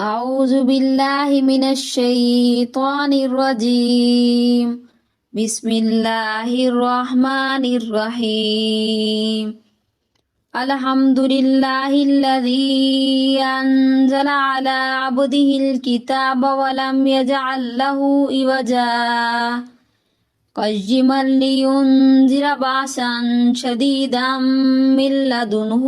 أعوذ بالله من الشيطان الرجيم. بسم الله الرحمن الرحيم. الحمد لله الذي أنزل على عبده الكتاب ولم يجعل له عوجا قيما لينذر بأسا شديدا من لدنه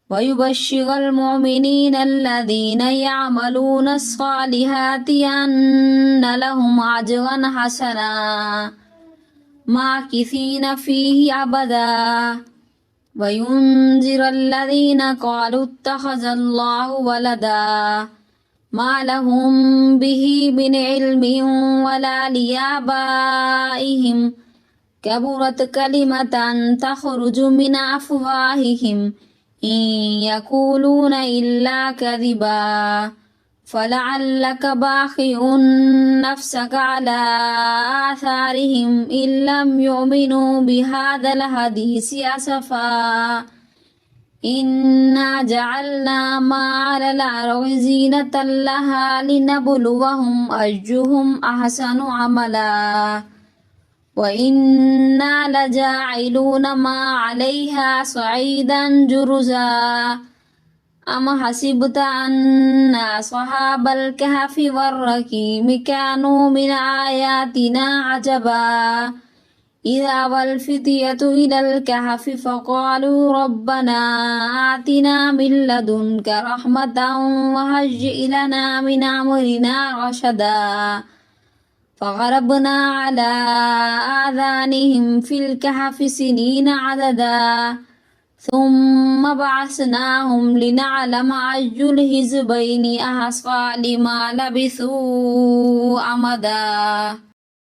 ويبشر المؤمنين الذين يعملون الصالحات أن لهم أجرا حسنا ماكثين فيه أبدا وينذر الذين قالوا اتخذ الله ولدا ما لهم به من علم ولا لآبائهم كبرت كلمة تخرج من أفواههم إن يقولون إلا كذبا فلعلك باخع نفسك على آثارهم إن لم يؤمنوا بهذا الحديث أسفا إنا جعلنا ما على الأرض زينة لها لنبلوهم أيهم أحسن عملا وإنا لجاعلون ما عليها صعيدا جرزا أم حسبت أن أصحاب الكهف والرقيم كانوا من آياتنا عجبا إذا والفتية إلى الكهف فقالوا ربنا آتنا من لدنك رحمة وهيئ لنا من أمرنا رشدا فضربنا على آذانهم في الكهف سنين عددا ثم بعثناهم لنعلم أي الحزبين أحصى لما لبثوا أمدا.